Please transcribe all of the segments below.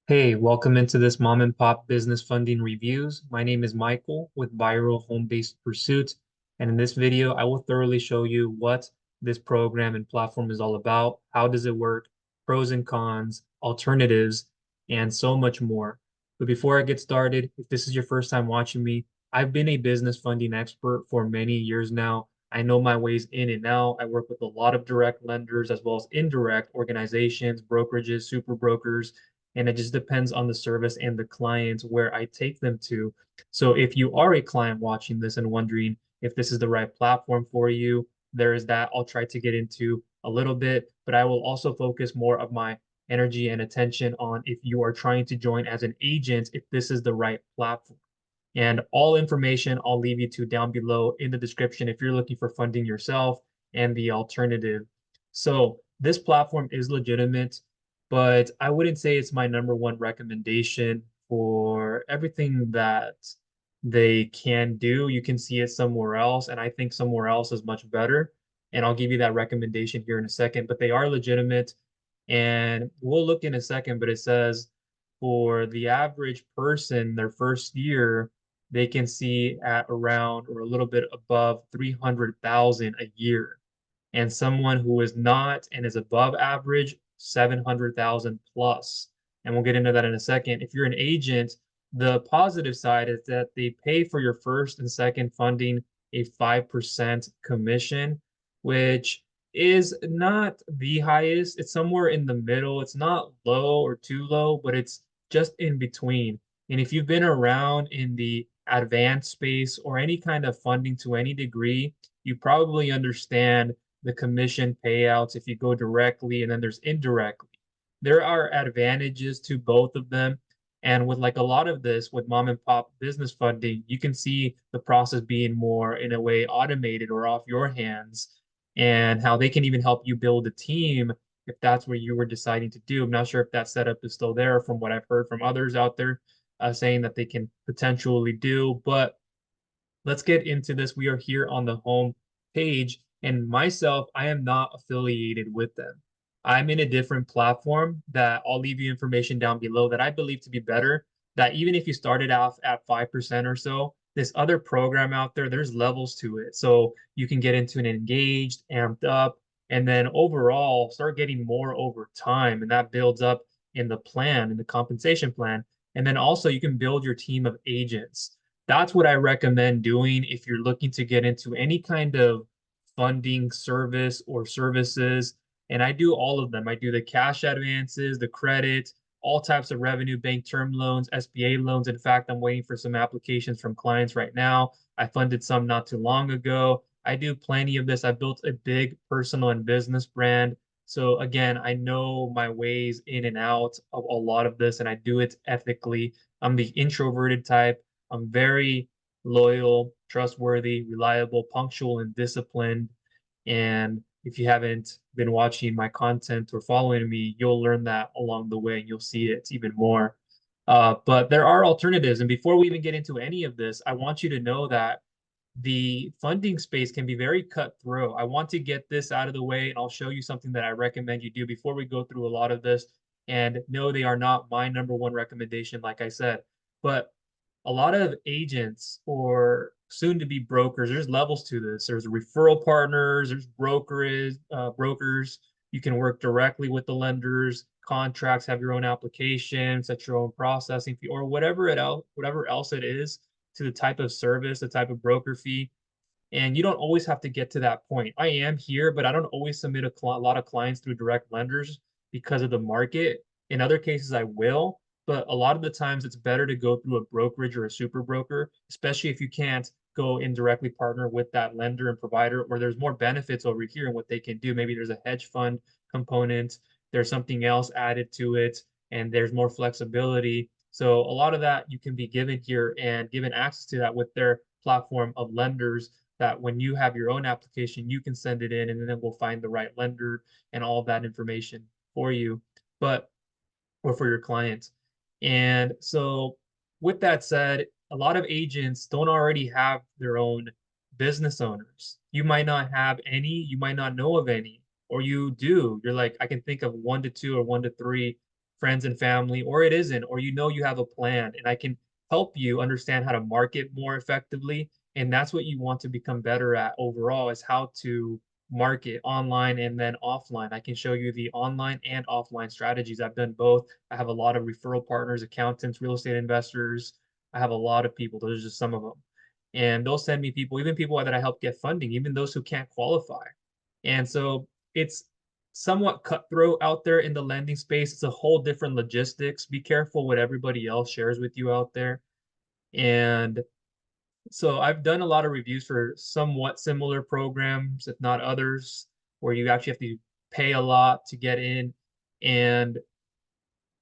Hey, welcome into this mom and pop business funding reviews. My name is Michael with Viral Home-Based Pursuit, and in this video, I will thoroughly show you what this program and platform is all about, how does it work, pros and cons, alternatives, and so much more. But before I get started, if this is your first time watching me, I've been a business funding expert for many years now. I know my ways in and out. I work with a lot of direct lenders as well as indirect organizations, brokerages, super brokers, and it just depends on the service and the client where I take them to. So if you are a client watching this and wondering if this is the right platform for you, there is that I'll try to get into a little bit, but I will also focus more of my energy and attention on if you are trying to join as an agent, if this is the right platform. And all information I'll leave you to down below in the description if you're looking for funding yourself and the alternative. So this platform is legitimate, but I wouldn't say it's my number one recommendation for everything that they can do. You can see it somewhere else, and I think somewhere else is much better. And I'll give you that recommendation here in a second, but they are legitimate. And we'll look in a second, but it says for the average person, their first year, they can see at around or a little bit above 300,000 a year. And someone who is not and is above average, 700,000 plus. And we'll get into that in a second. If you're an agent, the positive side is that they pay for your first and second funding a 5% commission, which is not the highest. It's somewhere in the middle. It's not low or too low, but it's just in between. And if you've been around in the advanced space or any kind of funding to any degree, you probably understand the commission payouts if you go directly, and then there's indirectly. There are advantages to both of them. And with like a lot of this, with mom and pop business funding, you can see the process being more in a way automated or off your hands, and how they can even help you build a team if that's what you were deciding to do. I'm not sure if that setup is still there from what I've heard from others out there saying that they can potentially do. But let's get into this. We are here on the home page, and myself, I am not affiliated with them. I'm in a different platform that I'll leave you information down below that I believe to be better. That even if you started off at 5% or so, this other program out there, there's levels to it. So you can get into an engaged, amped up, and then overall start getting more over time. And that builds up in the plan, in the compensation plan. And then also you can build your team of agents. That's what I recommend doing if you're looking to get into any kind of funding service or services. And I do all of them. I do the cash advances, the credit, all types of revenue bank term loans, SBA loans. In fact, I'm waiting for some applications from clients right now. I funded some not too long ago. I do plenty of this. I built a big personal and business brand. So again, I know my ways in and out of a lot of this, and I do it ethically. I'm the introverted type. I'm very loyal, trustworthy, reliable, punctual, and disciplined. And if you haven't been watching my content or following me, you'll learn that along the way and you'll see it even more. But there are alternatives. And before we even get into any of this, I want you to know that the funding space can be very cutthroat. I want to get this out of the way, and I'll show you something that I recommend you do before we go through a lot of this. And no, they are not my number one recommendation, like I said. But a lot of agents or soon to be brokers, there's levels to this. There's referral partners, there's brokers. You can work directly with the lenders, contracts, have your own application, set your own processing fee, or whatever else it is to the type of service, the type of broker fee. And you don't always have to get to that point. I am here, but I don't always submit a lot of clients through direct lenders because of the market. In other cases, I will, but a lot of the times it's better to go through a brokerage or a super broker, especially if you can't go indirectly partner with that lender and provider, or there's more benefits over here and what they can do. Maybe there's a hedge fund component, there's something else added to it, and there's more flexibility. So a lot of that you can be given here and given access to that with their platform of lenders, that when you have your own application, you can send it in and then we'll find the right lender and all of that information for you, but or for your clients. And so with that said, a lot of agents don't already have their own business owners. You might not have any, you might not know of any, or you do. You're like, I can think of one to two or one to three. friends and family, or it isn't, or you know you have a plan, and I can help you understand how to market more effectively. And that's what you want to become better at overall is how to market online and then offline. I can show you the online and offline strategies. I've done both. I have a lot of referral partners, accountants, real estate investors. I have a lot of people. Those are just some of them. And they'll send me people, even people that I help get funding, even those who can't qualify. And so it's somewhat cutthroat out there in the lending space. It's a whole different logistics. Be careful what everybody else shares with you out there. And so I've done a lot of reviews for somewhat similar programs, if not others, where you actually have to pay a lot to get in. And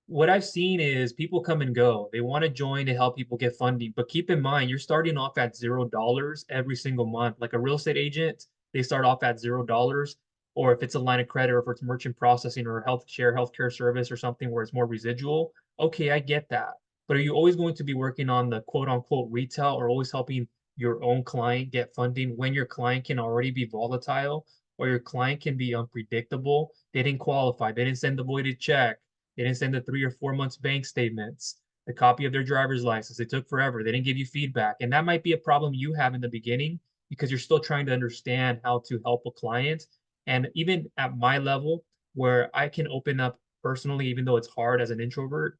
what I've seen is people come and go. They want to join to help people get funding, but keep in mind you're starting off at $0 every single month. Like a real estate agent, they start off at $0. Or if it's a line of credit, or if it's merchant processing or healthcare service or something where it's more residual, okay, I get that. But are you always going to be working on the quote unquote retail or always helping your own client get funding when your client can already be volatile or your client can be unpredictable? They didn't qualify, they didn't send the voided check, they didn't send the 3 or 4 months bank statements, the copy of their driver's license. It took forever. They didn't give you feedback. And that might be a problem you have in the beginning because you're still trying to understand how to help a client. And even at my level, where I can open up personally, even though it's hard as an introvert,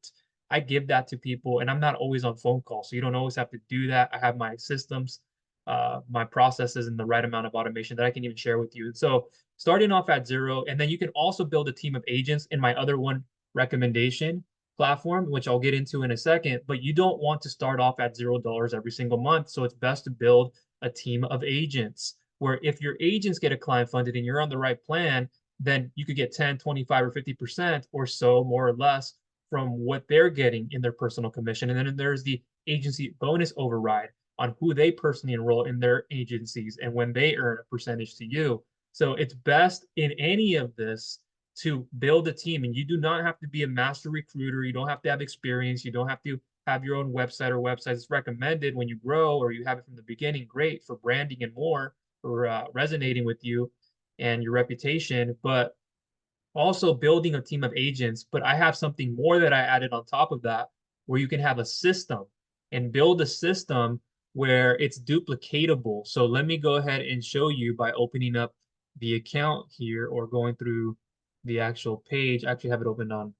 I give that to people and I'm not always on phone call. So you don't always have to do that. I have my systems, my processes, and the right amount of automation that I can even share with you. So starting off at zero, and then you can also build a team of agents in my other one recommendation platform, which I'll get into in a second, but you don't want to start off at $0 every single month. So it's best to build a team of agents where if your agents get a client funded and you're on the right plan, then you could get 10, 25, or 50% or so, more or less, from what they're getting in their personal commission. And then there's the agency bonus override on who they personally enroll in their agencies and when they earn a percentage to you. So it's best in any of this to build a team. And you do not have to be a master recruiter. You don't have to have experience. You don't have to have your own website or websites. It's recommended when you grow or you have it from the beginning. Great for branding and more, for resonating with you and your reputation. But also building a team of agents. But I have something more that I added on top of that, where you can have a system and build a system where it's duplicatable. So let me go ahead and show you by opening up the account here or going through the actual page. I actually have it opened on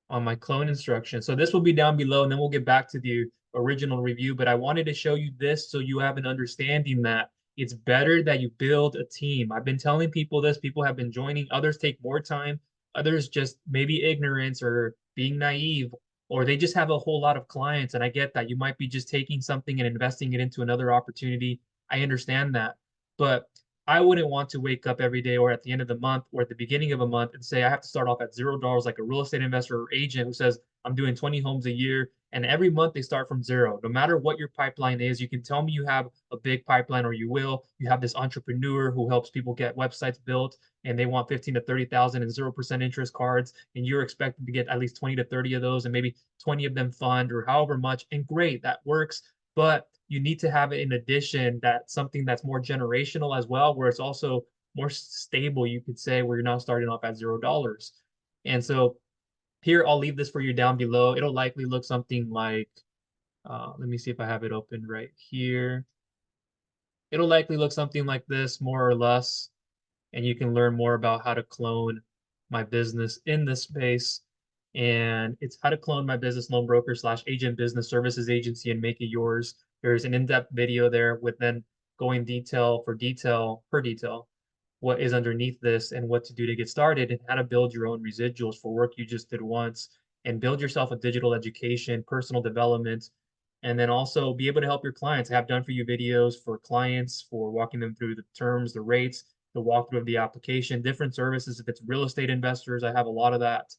my clone instruction. So this will be down below, and then we'll get back to the original review. But I wanted to show you this so you have an understanding that it's better that you build a team. I've been telling people this, people have been joining, others take more time, others just maybe ignorance or being naive, or they just have a whole lot of clients. And I get that you might be just taking something and investing it into another opportunity. I understand that. But I wouldn't want to wake up every day or at the end of the month or at the beginning of a month and say I have to start off at $0 like a real estate investor or agent who says I'm doing 20 homes a year and every month they start from zero. No matter what your pipeline is, you can tell me you have a big pipeline or you will. You have this entrepreneur who helps people get websites built and they want 15 to 30,000 and 0% interest cards and you're expected to get at least 20 to 30 of those and maybe 20 of them fund or however much, and great, that works. But you need to have it in addition that something that's more generational as well, where it's also more stable, you could say, where you're not starting off at $0. And so here, I'll leave this for you down below. It'll likely look something like, let me see if I have it open right here. It'll likely look something like this, more or less, and you can learn more about how to clone my business in this space. And it's how to clone my business loan broker slash agent business services agency and make it yours. There's an in-depth video there with then going detail for detail per detail what is underneath this and what to do to get started and how to build your own residuals for work you just did once and build yourself a digital education, personal development, and then also be able to help your clients. I have done for you videos for clients for walking them through the terms, the rates, the walkthrough of the application, different services. If it's real estate investors, I have a lot of that.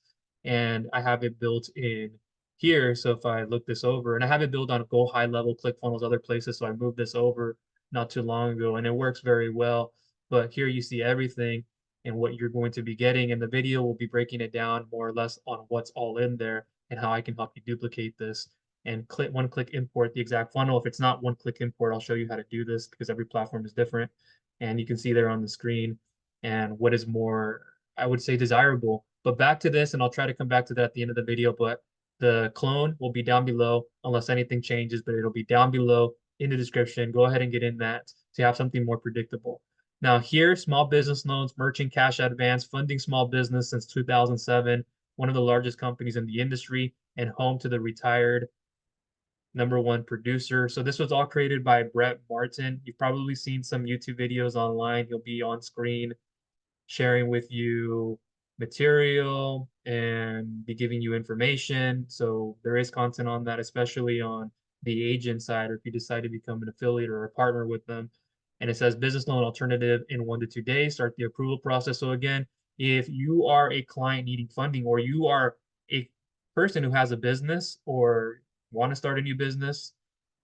And I have it built in here. So if I look this over, and I have it built on Go High Level, ClickFunnels, other places. So I moved this over not too long ago and it works very well. But here you see everything and what you're going to be getting. And the video will be breaking it down more or less on what's all in there and how I can help you duplicate this. and click import the exact funnel. If it's not one click import, I'll show you how to do this because every platform is different. And you can see there on the screen and what is more, I would say, desirable. But back to this, and I'll try to come back to that at the end of the video, but the clone will be down below unless anything changes, but it'll be down below in the description. Go ahead and get in that to have something more predictable. Now here, small business loans, merchant cash advance, funding small business since 2007, one of the largest companies in the industry and home to the retired #1 producer. So this was all created by Brett Martin. You've probably seen some YouTube videos online. He'll be on screen sharing with you material and be giving you information. So there is content on that, especially on the agent side, or if you decide to become an affiliate or a partner with them. And it says business loan alternative in 1 to 2 days, start the approval process. So again, if you are a client needing funding, or you are a person who has a business or want to start a new business,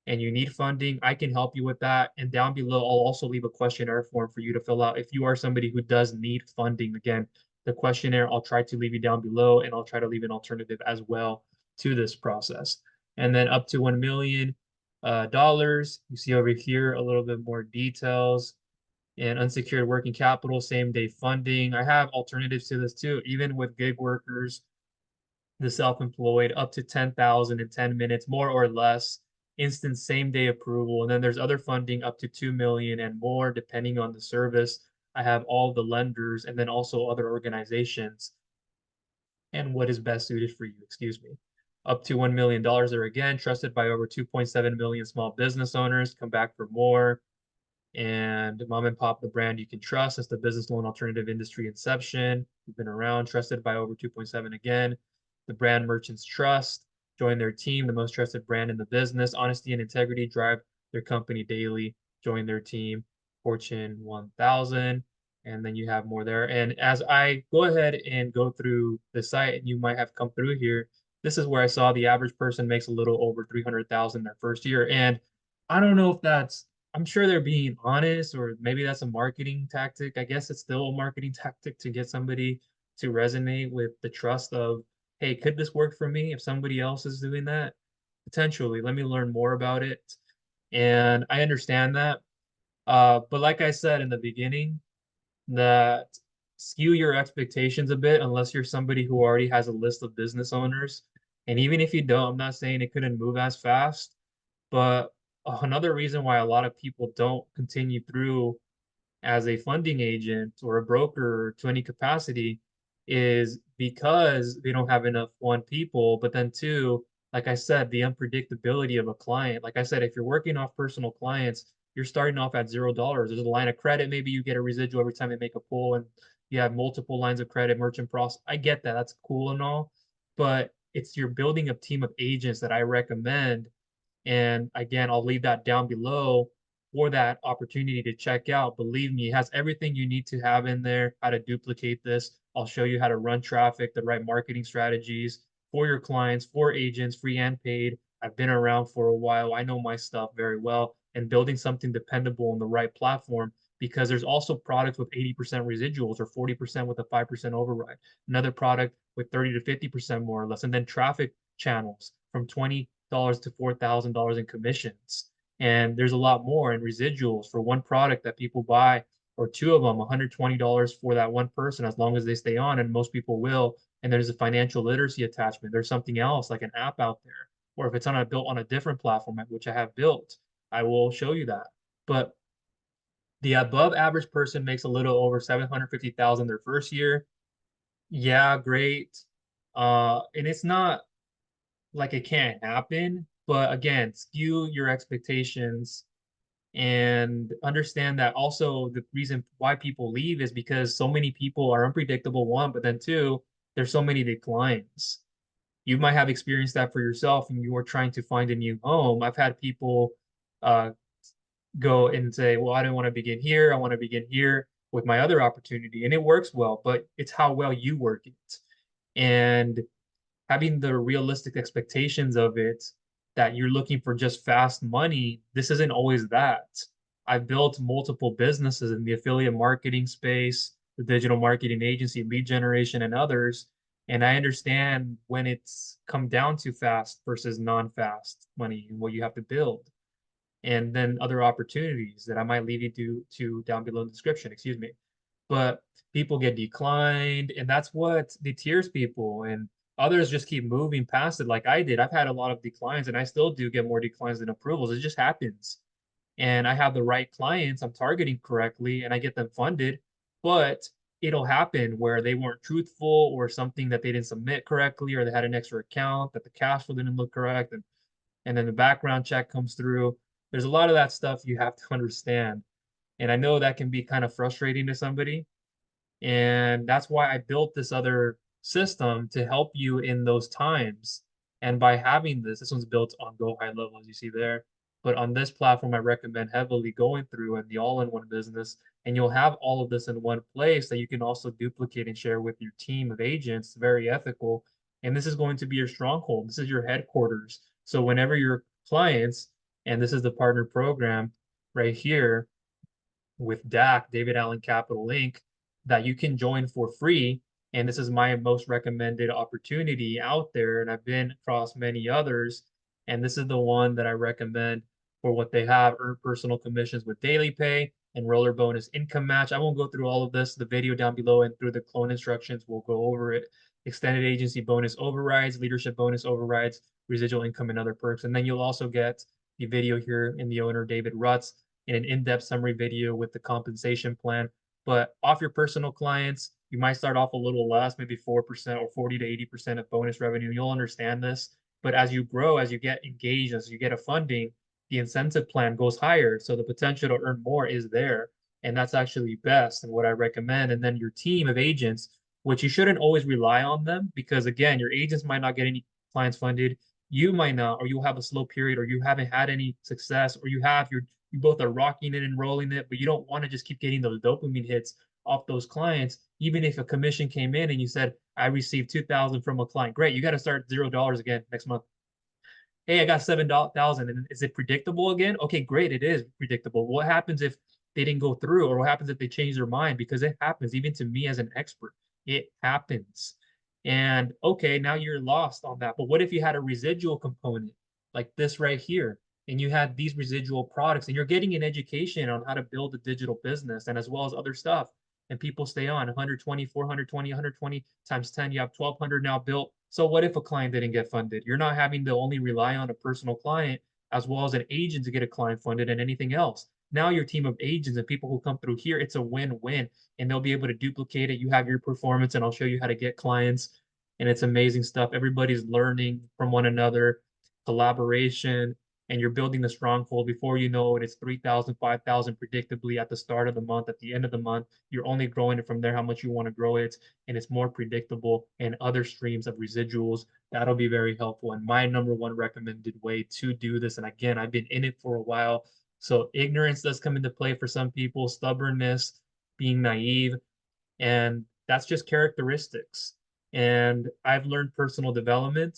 and you need funding, I can help you with that. And down below, I'll also leave a questionnaire form for you to fill out if you are somebody who does need funding. Again, the questionnaire, I'll try to leave you down below, and I'll try to leave an alternative as well to this process. And then up to $1 million dollars. You see over here a little bit more details and unsecured working capital, same day funding. I have alternatives to this too, even with gig workers, the self-employed, up to 10,000 in 10 minutes, more or less, instant same day approval. And then there's other funding up to 2 million and more, depending on the service. I have all the lenders and then also other organizations and what is best suited for you, excuse me. Up to $1 million are again trusted by over 2.7 million small business owners. Come back for more. And Mom and Pop, the brand you can trust. It's the business loan alternative industry inception. We've been around, trusted by over 2.7 again. The brand merchants trust. Join their team, the most trusted brand in the business. Honesty and integrity drive their company daily. Join their team. Fortune 1000. And then you have more there. And as I go ahead and go through the site, and you might have come through here, this is where I saw the average person makes a little over 300,000 their first year. And I don't know if that's, I'm sure they're being honest, or maybe that's a marketing tactic. I guess it's still a marketing tactic to get somebody to resonate with the trust of, hey, could this work for me if somebody else is doing that? Potentially. Let me learn more about it. And I understand that. But like I said in the beginning, that skew your expectations a bit unless you're somebody who already has a list of business owners. And even if you don't, I'm not saying it couldn't move as fast, but another reason why a lot of people don't continue through as a funding agent or a broker to any capacity is because they don't have enough, one, people, but then two, like I said, the unpredictability of a client. Like I said, if you're working off personal clients, you're starting off at $0. There's a line of credit. Maybe you get a residual every time they make a pull, and you have multiple lines of credit, merchant process. I get that. That's cool and all, but it's you're building a team of agents that I recommend. And again, I'll leave that down below for that opportunity to check out. Believe me, it has everything you need to have in there, how to duplicate this. I'll show you how to run traffic, the right marketing strategies for your clients, for agents, free and paid. I've been around for a while. I know my stuff very well, and building something dependable on the right platform, because there's also products with 80% residuals or 40% with a 5% override. Another product with 30 to 50% more or less. And then traffic channels from $20 to $4,000 in commissions. And there's a lot more in residuals for one product that people buy, or two of them, $120 for that one person, as long as they stay on, and most people will. And there's a financial literacy attachment. There's something else like an app out there, or if it's on a built on a different platform, which I have built, I will show you that. But the above average person makes a little over 750,000 their first year. Yeah, great. And it's not like it can't happen, but again, skew your expectations and understand that also the reason why people leave is because so many people are unpredictable, one, but then two, there's so many declines. You might have experienced that for yourself and you are trying to find a new home. I've had people uh, go and say, well, I don't want to begin here. I want to begin here with my other opportunity. And it works well, but it's how well you work it. And having the realistic expectations of it, that you're looking for just fast money, this isn't always that. I've built multiple businesses in the affiliate marketing space, the digital marketing agency, lead generation, and others. And I understand when it's come down to fast versus non-fast money and what you have to build. And then other opportunities that I might leave you to down below in the description, excuse me. But people get declined, and that's what deters people. And others just keep moving past it like I did. I've had a lot of declines, and I still do get more declines than approvals. It just happens. And I have the right clients, I'm targeting correctly, and I get them funded. But it'll happen where they weren't truthful or something that they didn't submit correctly, or they had an extra account that the cash flow didn't look correct. And then the background check comes through. There's a lot of that stuff you have to understand. And I know that can be kind of frustrating to somebody. And that's why I built this other system to help you in those times. And by having this one's built on Go High Level, as you see there. But on this platform, I recommend heavily going through and the all-in-one business. And you'll have all of this in one place that you can also duplicate and share with your team of agents. Very ethical. And this is going to be your stronghold. This is your headquarters. So whenever your clients, and this is the partner program right here, with DAC, David Allen Capital Inc., that you can join for free. And this is my most recommended opportunity out there. And I've been across many others. And this is the one that I recommend for what they have: earn personal commissions with daily pay, enroller bonus income match. I won't go through all of this. The video down below and through the clone instructions, we'll go over it. Extended agency bonus overrides, leadership bonus overrides, residual income, and other perks. And then you'll also get the video here in the owner, David Rutz, in an in-depth summary video with the compensation plan. But off your personal clients, you might start off a little less, maybe 4% or 40 to 80% of bonus revenue. You'll understand this. But as you grow, as you get engaged, as you get a funding, the incentive plan goes higher. So the potential to earn more is there. And that's actually best and what I recommend. And then your team of agents, which you shouldn't always rely on them, because again, your agents might not get any clients funded. You might not, or you'll have a slow period, or you haven't had any success, or you both are rocking it and rolling it, but you don't want to just keep getting those dopamine hits off those clients. Even if a commission came in and you said, I received 2,000 from a client, great. You got to start $0 again next month. Hey, I got 7,000. And is it predictable again? Okay, great. It is predictable. What happens if they didn't go through, or what happens if they change their mind? Because it happens, even to me as an expert, it happens. And okay, now you're lost on that. But what if you had a residual component like this right here, and you had these residual products, and you're getting an education on how to build a digital business and as well as other stuff, and people stay on 120, 420, 120 times 10, you have 1,200 now built. So what if a client didn't get funded? You're not having to only rely on a personal client as well as an agent to get a client funded and anything else. Now your team of agents and people who come through here, it's a win-win, and they'll be able to duplicate it. You have your performance, and I'll show you how to get clients, and it's amazing stuff. Everybody's learning from one another, collaboration, and you're building the stronghold. Before you know it, it's 3,000, 5,000 predictably at the start of the month. At the end of the month, you're only growing it from there how much you want to grow it, and it's more predictable, and other streams of residuals. That'll be very helpful. And my number one recommended way to do this, and again, I've been in it for a while, so ignorance does come into play for some people, stubbornness, being naive, and that's just characteristics. And I've learned personal development.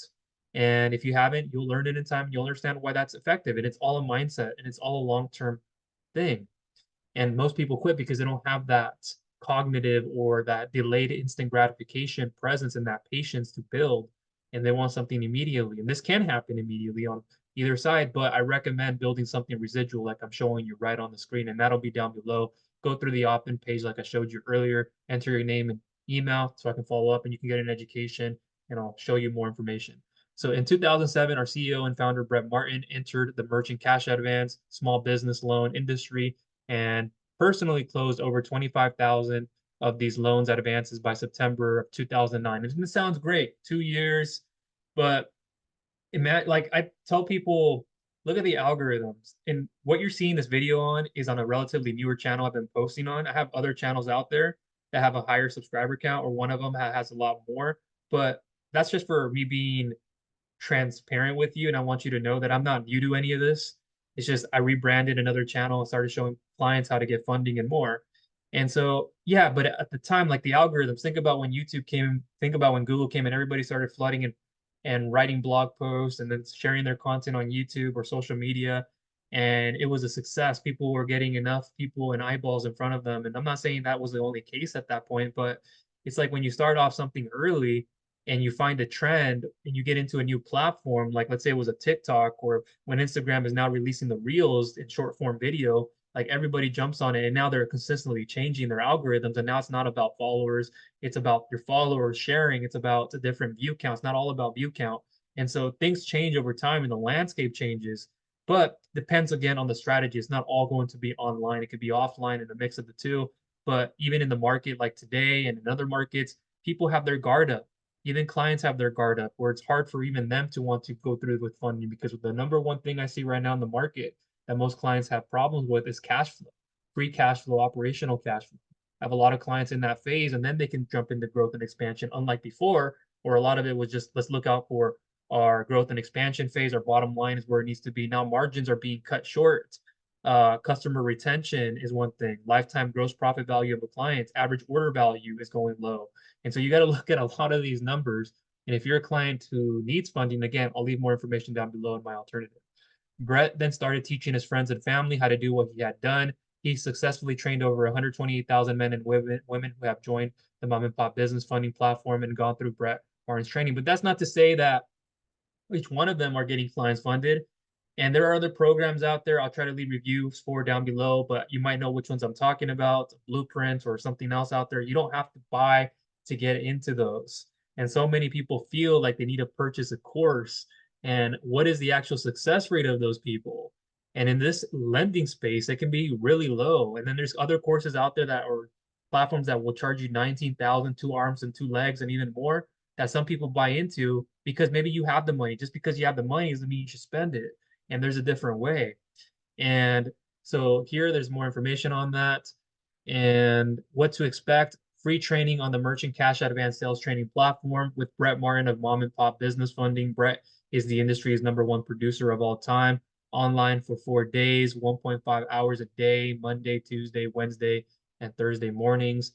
And if you haven't, you'll learn it in time. You'll understand why that's effective. And it's all a mindset, and it's all a long-term thing. And most people quit because they don't have that cognitive or that delayed instant gratification presence and that patience to build. And they want something immediately. And this can happen immediately on either side, but I recommend building something residual like I'm showing you right on the screen. And that'll be down below. Go through the opt-in page like I showed you earlier, enter your name and email so I can follow up and you can get an education, and I'll show you more information. So in 2007, our CEO and founder, Brett Martin, entered the merchant cash advance, small business loan industry, and personally closed over 25,000 of these loans at advances by September of 2009. And it sounds great, 2 years, but like I tell people, look at the algorithms. And what you're seeing this video on is on a relatively newer channel I've been posting on. I have other channels out there that have a higher subscriber count, or one of them has a lot more. But that's just for me being transparent with you, and I want you to know that I'm not new to any of this. It's just I rebranded another channel and started showing clients how to get funding and more. And so, yeah, but at the time, like the algorithms, think about when YouTube came, think about when Google came and everybody started flooding and writing blog posts and then sharing their content on YouTube or social media. And it was a success. People were getting enough people and eyeballs in front of them. And I'm not saying that was the only case at that point, but it's like when you start off something early, and you find a trend and you get into a new platform, like let's say it was a TikTok, or when Instagram is now releasing the reels in short form video, like everybody jumps on it and now they're consistently changing their algorithms. And now it's not about followers, it's about your followers sharing, it's about the different view counts, not all about view count. And so things change over time and the landscape changes, but depends again on the strategy. It's not all going to be online, it could be offline and a mix of the two. But even in the market like today and in other markets, people have their guard up. Even clients have their guard up, where it's hard for even them to want to go through with funding, because the number one thing I see right now in the market that most clients have problems with is cash flow, free cash flow, operational cash flow. I have a lot of clients in that phase, and then they can jump into growth and expansion, unlike before, where a lot of it was just let's look out for our growth and expansion phase. Our bottom line is where it needs to be. Now margins are being cut short. Customer retention is one thing. Lifetime gross profit value of a client's average order value is going low. And so you got to look at a lot of these numbers. And if you're a client who needs funding, again, I'll leave more information down below in my alternative. Brett then started teaching his friends and family how to do what he had done. He successfully trained over 128,000 men and women who have joined the mom and pop business funding platform and gone through Brett Barnes training. But that's not to say that each one of them are getting clients funded. And there are other programs out there. I'll try to leave reviews for down below, but you might know which ones I'm talking about, Blueprint or something else out there. You don't have to buy to get into those. And so many people feel like they need to purchase a course. And what is the actual success rate of those people? And in this lending space, it can be really low. And then there's other courses out there that are platforms that will charge you 19,000, 2 arms and 2 legs, and even more, that some people buy into because maybe you have the money. Just because you have the money doesn't mean you should spend it. And there's a different way. And so here, there's more information on that and what to expect. Free training on the Merchant Cash Advance Sales Training platform with Brett Martin of Mom and Pop Business Funding. Brett is the industry's #1 producer of all time. Online for 4 days, 1.5 hours a day, Monday, Tuesday, Wednesday, and Thursday mornings.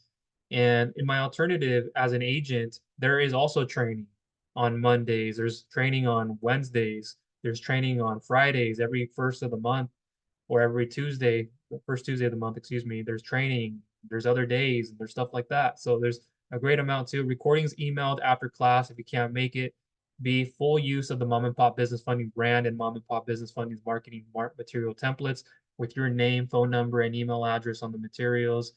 And in my alternative as an agent, there is also training on Mondays. There's training on Wednesdays. There's training on Fridays every first of the month, or every Tuesday, the first Tuesday of the month, excuse me. There's training, there's other days, and there's stuff like that. So there's a great amount too. Recordings emailed after class if you can't make it. Be full use of the Mom and Pop Business Funding brand and Mom and Pop Business Funding's marketing material templates with your name, phone number, and email address on the materials.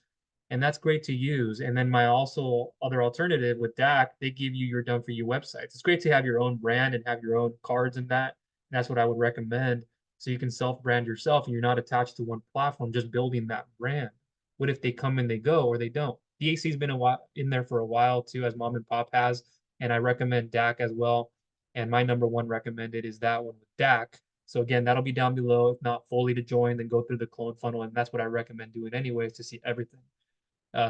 And that's great to use. And then my also other alternative with DAC, they give you your done for you websites. It's great to have your own brand and have your own cards in that. And that's what I would recommend. So you can self-brand yourself and you're not attached to one platform, just building that brand. What if they come and they go, or they don't? DAC's been a while in there for a while too, as Mom and Pop has. And I recommend DAC as well. And my #1 recommended is that one with DAC. So again, that'll be down below. If not fully to join, then go through the clone funnel. And that's what I recommend doing anyways, to see everything.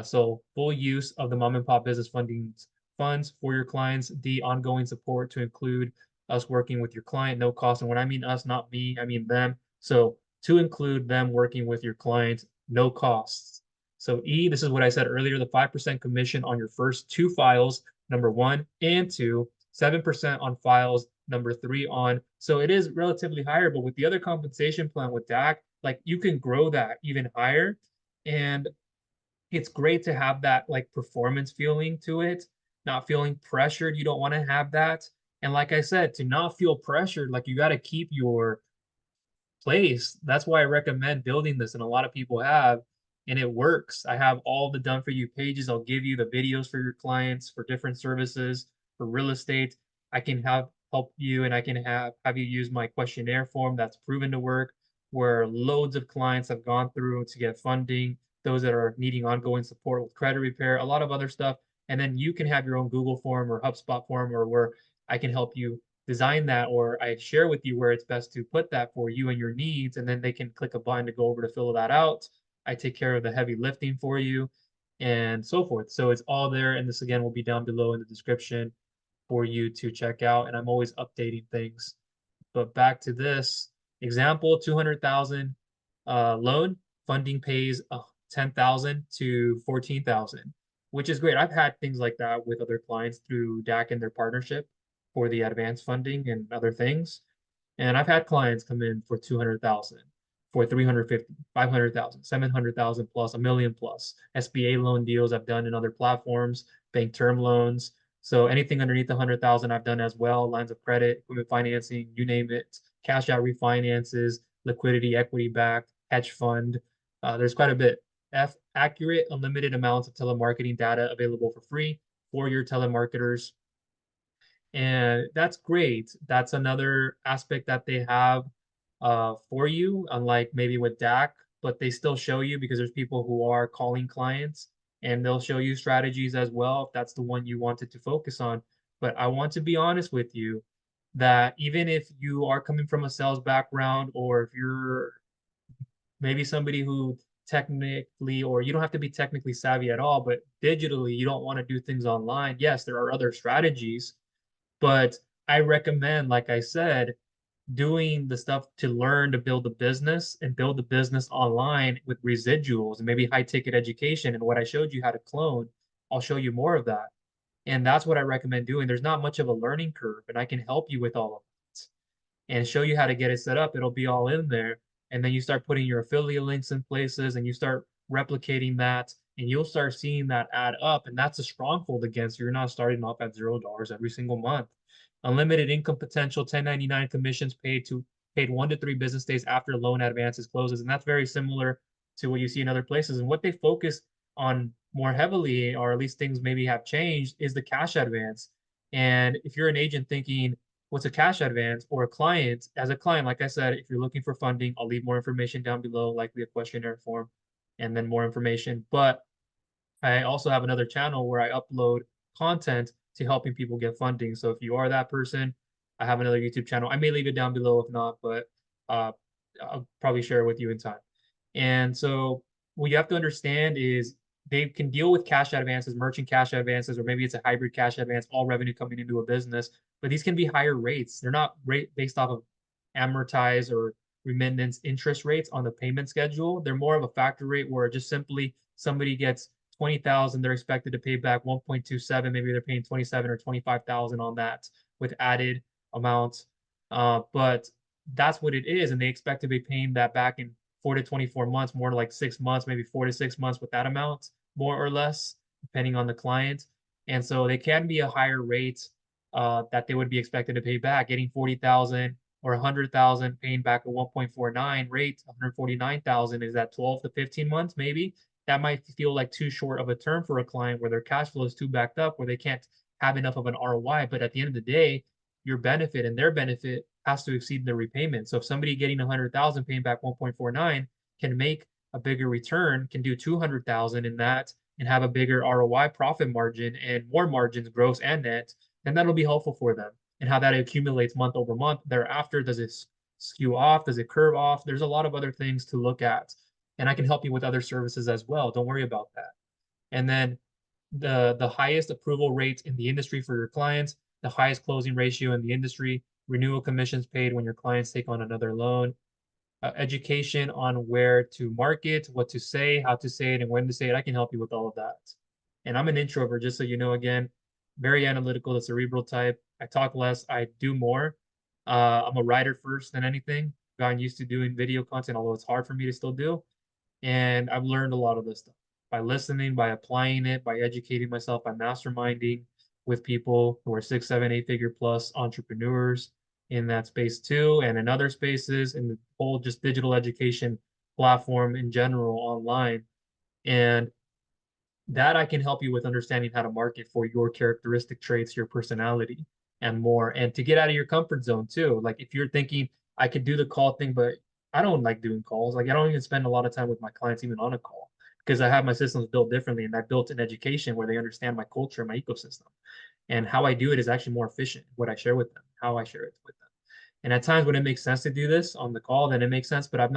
So full use of the Mom and Pop Business Funding funds for your clients, the ongoing support to include us working with your client, no cost. And when I mean us, not me, I mean them. So to include them working with your client, no costs. So E, this is what I said earlier, the 5% commission on your first 2 files, #1 and 2, 7% on files #3 on. So it is relatively higher, but with the other compensation plan with DAC, like you can grow that even higher. And it's great to have that like performance feeling to it, not feeling pressured. You don't want to have that. And like I said, to not feel pressured, like you got to keep your place. That's why I recommend building this, and a lot of people have, and it works. I have all the done for you pages. I'll give you the videos for your clients for different services for real estate. I can help you, and I can have you use my questionnaire form that's proven to work, where loads of clients have gone through to get funding, those that are needing ongoing support with credit repair, a lot of other stuff. And then you can have your own Google form or HubSpot form, or where I can help you design that, or I share with you where it's best to put that for you and your needs, and then they can click a button to go over to fill that out. I take care of the heavy lifting for you and so forth. So it's all there, and this again will be down below in the description for you to check out, and I'm always updating things. But back to this example, 200,000 loan, funding pays 10,000 to 14,000, which is great. I've had things like that with other clients through DAC and their partnership for the advanced funding and other things. And I've had clients come in for 200,000, for 350, 500,000, 700,000 plus, a million plus. SBA loan deals I've done in other platforms, bank term loans. So anything underneath 100,000 I've done as well, lines of credit, equipment financing, you name it, cash out refinances, liquidity, equity backed, hedge fund. There's quite a bit. Accurate, unlimited amounts of telemarketing data available for free for your telemarketers. And that's great. That's another aspect that they have for you, unlike maybe with DAC, but they still show you because there's people who are calling clients and they'll show you strategies as well if that's the one you wanted to focus on. But I want to be honest with you that even if you are coming from a sales background or if you're maybe somebody who technically, or you don't have to be technically savvy at all, but digitally, you don't want to do things online. Yes, there are other strategies, but I recommend, like I said, doing the stuff to learn to build a business and build the business online with residuals and maybe high ticket education. And what I showed you how to clone, I'll show you more of that. And that's what I recommend doing. There's not much of a learning curve, and I can help you with all of it and show you how to get it set up. It'll be all in there. And then you start putting your affiliate links in places and you start replicating that and you'll start seeing that add up. And that's a stronghold against you. You're not starting off at $0 every single month. Unlimited income potential, 1099 commissions paid 1 to 3 business days after loan advances closes. And that's very similar to what you see in other places. And what they focus on more heavily, or at least things maybe have changed, is the cash advance. And if you're an agent thinking, what's a cash advance, or a client, as a client, like I said, if you're looking for funding, I'll leave more information down below, likely a questionnaire form, and then more information. But I also have another channel where I upload content to helping people get funding. So if you are that person, I have another YouTube channel. I may leave it down below if not, but uh, I'll probably share it with you in time. And so what you have to understand is they can deal with cash advances, merchant cash advances, or maybe it's a hybrid cash advance, all revenue coming into a business. But these can be higher rates. They're not rate based off of amortized or remittance interest rates on the payment schedule. They're more of a factor rate where just simply somebody gets 20,000, they're expected to pay back 1.27. Maybe they're paying 27 or 25,000 on that with added amounts. But that's what it is, and they expect to be paying that back in 4 to 24 months, more like 6 months, maybe 4 to 6 months with that amount, more or less, depending on the client. And so they can be a higher rate that they would be expected to pay back, getting 40,000 or 100,000, paying back a 1.49 rate, 149,000 is that 12 to 15 months, maybe. That might feel like too short of a term for a client where their cash flow is too backed up, where they can't have enough of an ROI. But at the end of the day, your benefit and their benefit has to exceed the repayment. So if somebody getting 100,000 paying back 1.49 can make a bigger return, can do 200,000 in that and have a bigger ROI profit margin and more margins, gross and net, then that'll be helpful for them. And how that accumulates month over month thereafter. Does it skew off? Does it curve off? There's a lot of other things to look at. And I can help you with other services as well. Don't worry about that. And then the highest approval rates in the industry for your clients, the highest closing ratio in the industry, renewal commissions paid when your clients take on another loan, education on where to market, what to say, how to say it, and when to say it. I can help you with all of that. And I'm an introvert, just so you know, again, very analytical, the cerebral type. I talk less, I do more. I'm a writer first than anything. Gotten used to doing video content, although it's hard for me to still do. And I've learned a lot of this stuff by listening, by applying it, by educating myself, by masterminding with people who are 6, 7, 8 figure plus entrepreneurs in that space too, and in other spaces, in the whole just digital education platform in general online. And that I can help you with understanding how to market for your characteristic traits, your personality, and more. And to get out of your comfort zone too. Like if you're thinking, I could do the call thing, but I don't like doing calls. Like I don't even spend a lot of time with my clients even on a call because I have my systems built differently and I built an education where they understand my culture, my ecosystem. And how I do it is actually more efficient, what I share with them, how I share it with them. And at times when it makes sense to do this on the call, then it makes sense. But I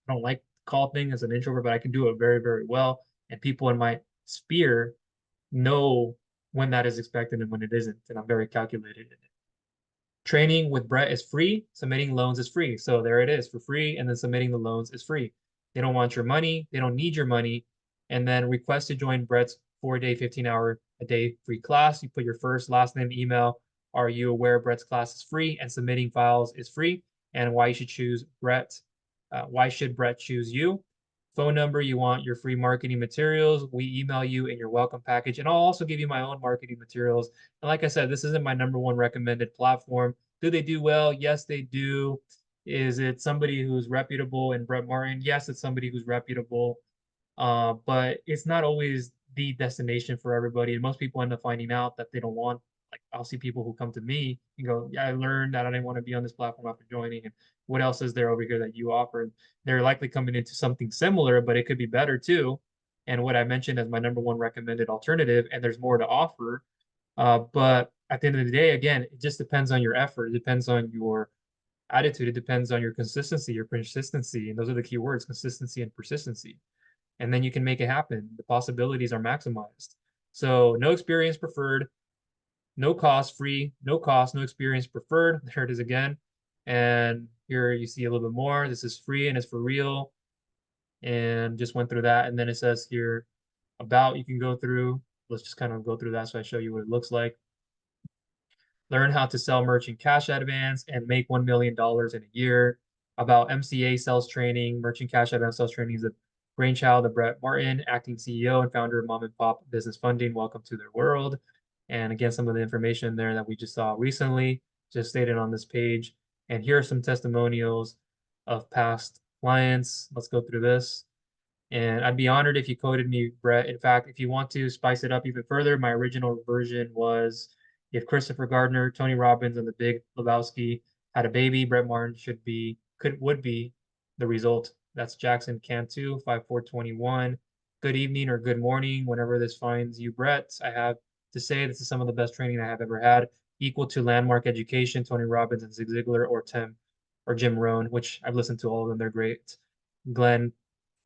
don't like the call thing as an introvert, but I can do it very, very well. And people in my sphere know when that is expected and when it isn't. And I'm very calculated in it. Training with Brett is free. Submitting loans is free. So there it is for free. And then submitting the loans is free. They don't want your money. They don't need your money. And then request to join Brett's 4-day, 15-hour a day free class. You put your first, last name, email. Are you aware Brett's class is free and submitting files is free? And why you should choose Brett. Why should Brett choose you? phone number, you want your free marketing materials, we email you in your welcome package. And I'll also give you my own marketing materials. And like I said, this isn't my number one recommended platform. Do they do well? Yes, they do. Is it somebody who's reputable in Brett Martin? Yes, it's somebody who's reputable. But it's not always the destination for everybody. And most people end up finding out that they don't want, like, I'll see people who come to me and go, yeah, I learned that I didn't want to be on this platform after joining. And what else is there over here that you offer? They're likely coming into something similar, but it could be better too. And what I mentioned as my number one recommended alternative, and there's more to offer. But at the end of the day, again, it just depends on your effort. It depends on your attitude. It depends on your consistency, your persistency. And those are the key words, consistency and persistency. And then you can make it happen. The possibilities are maximized. So no experience preferred, no cost free, no cost, no experience preferred. There it is again. And here you see a little bit more. This is free and it's for real. And just went through that. And then it says here about you can go through. Let's just kind of go through that so I show you what it looks like. Learn how to sell merchant cash advance and make $1 million in a year. About MCA sales training, merchant cash advance sales training is a brainchild of Brett Martin, acting CEO and founder of Mom and Pop Business Funding. Welcome to their world. And again, some of the information there that we just saw recently, just stated on this page. And here are some testimonials of past clients. Let's go through this. And I'd be honored if you quoted me, Brett. In fact, if you want to spice it up even further, my original version was if Christopher Gardner, Tony Robbins, and the Big Lebowski had a baby, Brett Martin would be the result. That's Jackson Cantu, 5421. Good evening or good morning, whenever this finds you, Brett. I have to say this is some of the best training I have ever had, equal to landmark education, Tony Robbins and Zig Ziglar or Jim Rohn, which I've listened to all of them. They're great. Glenn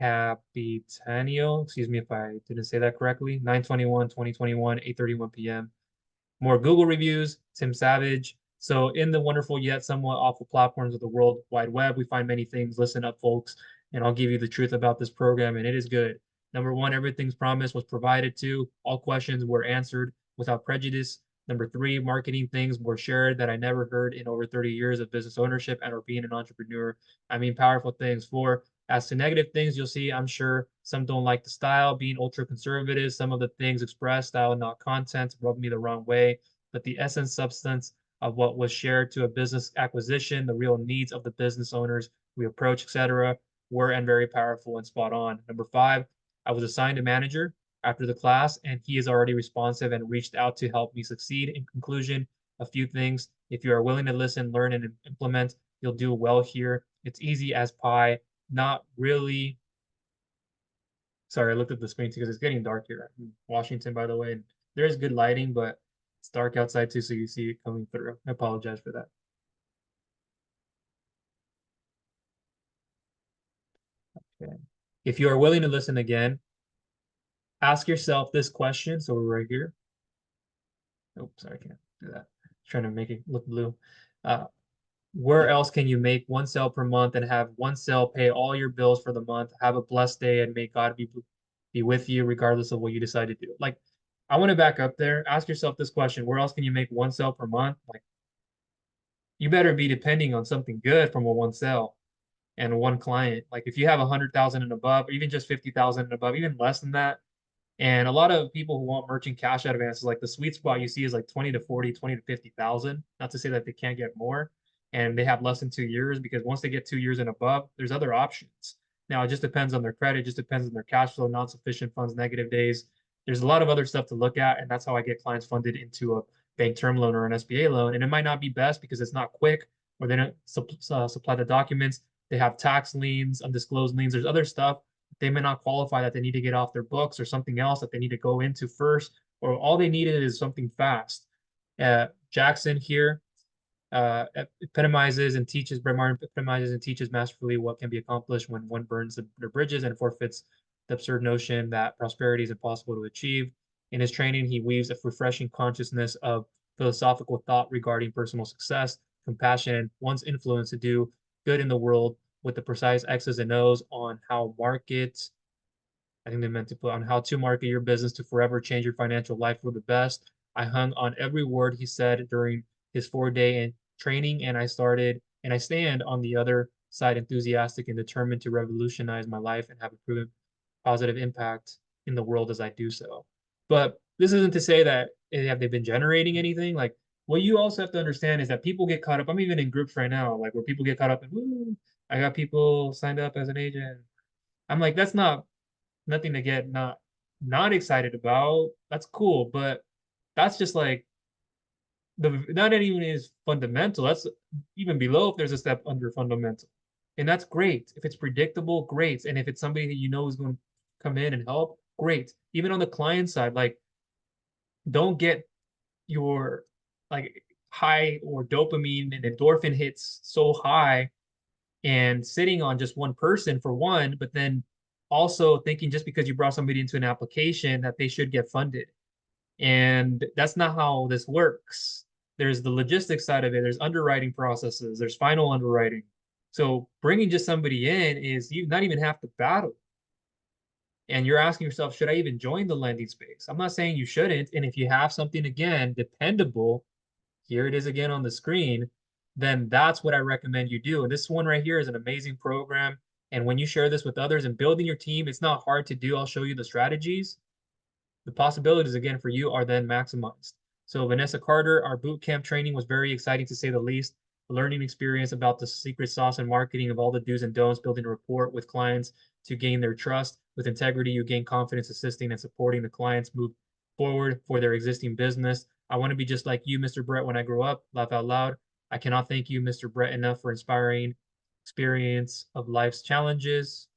Capitanio, excuse me if I didn't say that correctly, 9/21/2021, 8:31 p.m. More Google reviews, Tim Savage. So in the wonderful yet somewhat awful platforms of the World Wide Web, we find many things. Listen up, folks, and I'll give you the truth about this program, and it is good. Number one, everything's promised was provided to. All questions were answered without prejudice. Number three, marketing things were shared that I never heard in over 30 years of business ownership and or being an entrepreneur. I mean, powerful things. Four, as to negative things, you'll see, I'm sure some don't like the style, being ultra conservative. Some of the things expressed, style, not content, rubbed me the wrong way. But the essence, substance of what was shared to a business acquisition, the real needs of the business owners we approach, etc., were and very powerful and spot on. Number five, I was assigned a manager after the class, and he is already responsive and reached out to help me succeed. In conclusion, a few things. If you are willing to listen, learn, and implement, you'll do well here. It's easy as pie, not really. Sorry, I looked at the screen because it's getting dark here. I'm in Washington, by the way, and there is good lighting, but it's dark outside too, so you see it coming through. I apologize for that. Okay. If you are willing to listen again, ask yourself this question. So we're right here. Oh, sorry, I can't do that. Trying to make it look blue. Uh, where else can you make one sale per month and have one sale pay all your bills for the month? Have a blessed day and may God be with you regardless of what you decide to do. Like, I want to back up there. Ask yourself this question: where else can you make one sale per month? Like, you better be depending on something good from a one sale and one client. Like, if you have 100,000 and above, or even just 50,000 and above, even less than that, and a lot of people who want merchant cash advances, like the sweet spot you see is like 20 to 40, 20 to 50,000. Not to say that they can't get more and they have less than 2 years, because once they get 2 years and above, there's other options. Now, it just depends on their credit, just depends on their cash flow, non-sufficient funds, negative days. There's a lot of other stuff to look at, and that's how I get clients funded into a bank term loan or an SBA loan. And it might not be best because it's not quick, or they don't supply the documents. They have tax liens, undisclosed liens. There's other stuff they may not qualify that they need to get off their books, or something else that they need to go into first, or all they needed is something fast. Jackson here epitomizes and teaches, Brett Martin epitomizes and teaches masterfully what can be accomplished when one burns their bridges and forfeits the absurd notion that prosperity is impossible to achieve. In his training, he weaves a refreshing consciousness of philosophical thought regarding personal success, compassion, and one's influence to do good in the world with the precise X's and O's on how market, I think they meant to put on how to market your business to forever change your financial life for the best. I hung on every word he said during his 4-day training, and I stand on the other side enthusiastic and determined to revolutionize my life and have a proven positive impact in the world as I do so. But this isn't to say that have they been generating anything. Like what you also have to understand is that people get caught up. I'm even in groups right now, like where people get caught up in, woo, I got people signed up as an agent. I'm like, that's not nothing to get not excited about. That's cool, but that's just like the not even is fundamental. That's even below if there's a step under fundamental. And that's great. If it's predictable, great. And if it's somebody that you know is going to come in and help, great. Even on the client side, like don't get your like high or dopamine and endorphin hits so high and sitting on just one person for one, but then also thinking just because you brought somebody into an application that they should get funded. And that's not how this works. There's the logistics side of it, there's underwriting processes, there's final underwriting. So bringing just somebody in is you not even half the battle. And you're asking yourself, should I even join the lending space? I'm not saying you shouldn't. And if you have something again dependable, here it is again on the screen, then that's what I recommend you do. And this one right here is an amazing program. And when you share this with others and building your team, it's not hard to do. I'll show you the strategies. The possibilities again for you are then maximized. So Vanessa Carter, our boot camp training was very exciting to say the least. A learning experience about the secret sauce and marketing of all the do's and don'ts, building a rapport with clients to gain their trust. With integrity, you gain confidence assisting and supporting the clients move forward for their existing business. I want to be just like you, Mr. Brett, when I grow up. Laugh out loud. I cannot thank you, Mr. Brett, enough for inspiring experience of life's challenges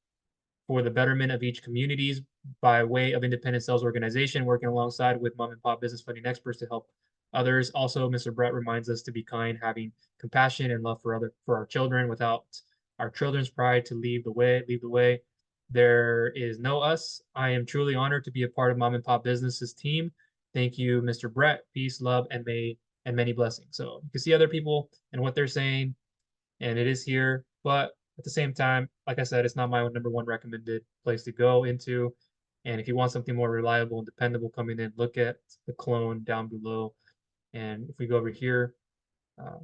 for the betterment of each communities by way of independent sales organization, working alongside with mom and pop business funding experts to help others. Also, Mr. Brett reminds us to be kind, having compassion and love for our children without our children's pride to lead the way. There is no us. I am truly honored to be a part of Mom and Pop Businesses team. Thank you, Mr. Brett. Peace, love, and many blessings. So you can see other people and what they're saying, and it is here. But at the same time, like I said, it's not my number one recommended place to go into. And if you want something more reliable and dependable coming in, look at the clone down below. And if we go over here,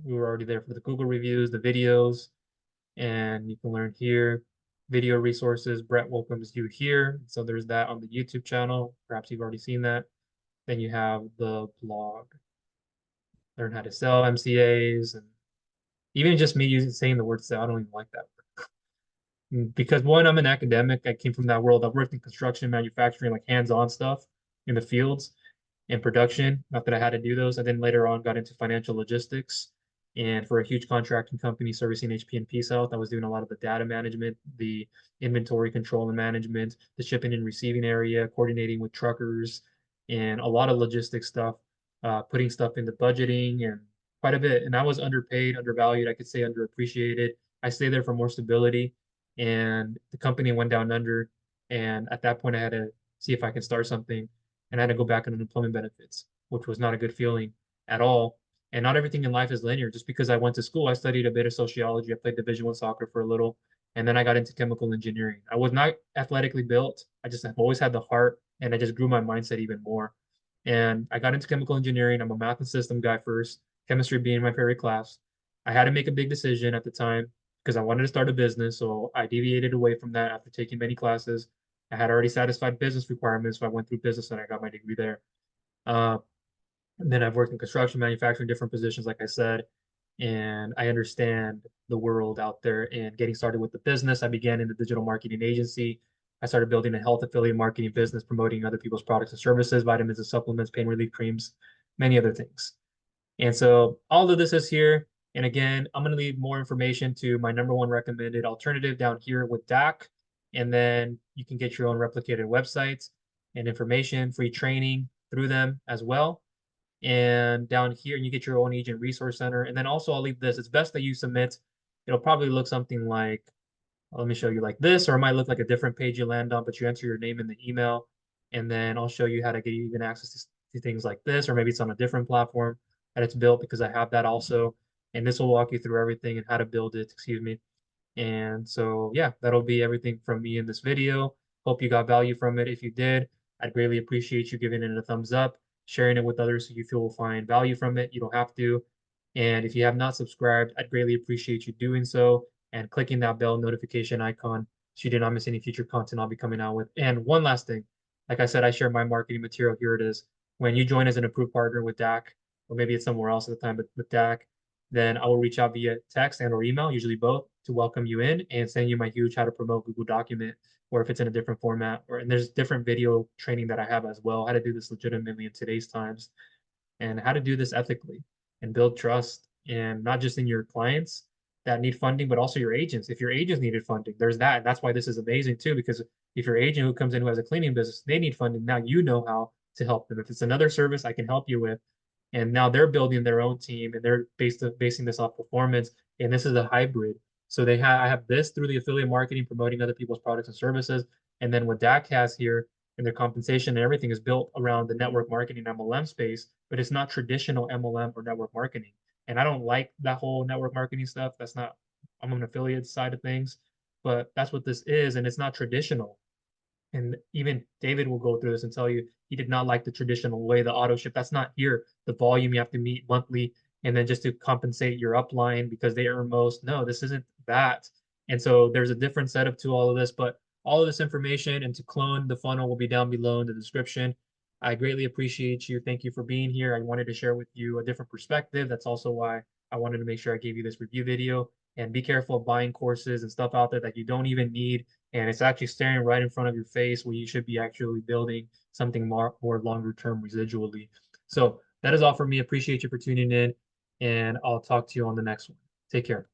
we were already there for the Google reviews, the videos, and you can learn here. Video resources, Brett welcomes you here. So there's that on the YouTube channel. Perhaps you've already seen that. Then you have the blog. Learn how to sell MCAs, and even just me saying the word sell, I don't even like that word. Because one, I'm an academic. I came from that world. I've worked in construction, manufacturing, like hands-on stuff in the fields and production. Not that I had to do those. I then later on got into financial logistics and for a huge contracting company servicing HP&P South. I was doing a lot of the data management, the inventory control and management, the shipping and receiving area, coordinating with truckers, and a lot of logistics stuff, putting stuff into budgeting and quite a bit. And I was underpaid, undervalued, I could say underappreciated. I stayed there for more stability, and the company went down under. And at that point, I had to see if I could start something, and I had to go back on unemployment benefits, which was not a good feeling at all. And not everything in life is linear. Just because I went to school, I studied a bit of sociology. I played Division I soccer for a little, and then I got into chemical engineering. I was not athletically built. I just have always had the heart, and I just grew my mindset even more. And I got into chemical engineering. I'm a math and system guy first, chemistry being my favorite class. I had to make a big decision at the time because I wanted to start a business. So I deviated away from that after taking many classes. I had already satisfied business requirements, so I went through business and I got my degree there. Uh, and then I've worked in construction, manufacturing, different positions, like I said, and I understand the world out there. And getting started with the business, I began in the digital marketing agency. I started building a health affiliate marketing business, promoting other people's products and services, vitamins and supplements, pain relief creams, many other things. And so all of this is here. And again, I'm going to leave more information to my number one recommended alternative down here with DAC. And then you can get your own replicated websites and information, free training through them as well. And down here, you get your own agent resource center. And then also I'll leave this. It's best that you submit. It'll probably look something like, let me show you like this, or it might look like a different page you land on, but you enter your name in the email. And then I'll show you how to get even access to things like this, or maybe it's on a different platform that it's built because I have that also. And this will walk you through everything and how to build it, excuse me. And so, yeah, that'll be everything from me in this video. Hope you got value from it. If you did, I'd greatly appreciate you giving it a thumbs up, sharing it with others who you feel will find value from it. You don't have to. And if you have not subscribed, I'd greatly appreciate you doing so. and clicking that bell notification icon so you do not miss any future content I'll be coming out with. And one last thing, like I said, I share my marketing material. Here it is. When you join as an approved partner with DAC, or maybe it's somewhere else at the time, but with DAC, then I will reach out via text and or email, usually both, to welcome you in and send you my huge how to promote Google document, or if it's in a different format, or and there's different video training that I have as well, how to do this legitimately in today's times and how to do this ethically and build trust, and not just in your clients that need funding, but also your agents. If your agents needed funding, there's that. And that's why this is amazing too, because if your agent who comes in who has a cleaning business, they need funding. Now you know how to help them. If it's another service I can help you with, and now they're building their own team and they're basing this off performance. And this is a hybrid. So I have this through the affiliate marketing, promoting other people's products and services. And then what DAC has here and their compensation and everything is built around the network marketing MLM space, but it's not traditional MLM or network marketing. And I don't like that whole network marketing stuff. That's not, I'm on an affiliate side of things, but that's what this is. And it's not traditional. And even David will go through this and tell you he did not like the traditional way, the auto ship. That's not here. The volume you have to meet monthly, and then just to compensate your upline because they earn most. No, this isn't that. And so there's a different setup to all of this, but all of this information and to clone the funnel will be down below in the description. I greatly appreciate you. Thank you for being here. I wanted to share with you a different perspective. That's also why I wanted to make sure I gave you this review video. And be careful of buying courses and stuff out there that you don't even need, and it's actually staring right in front of your face where you should be actually building something more longer term residually. So that is all for me. Appreciate you for tuning in, and I'll talk to you on the next one. Take care.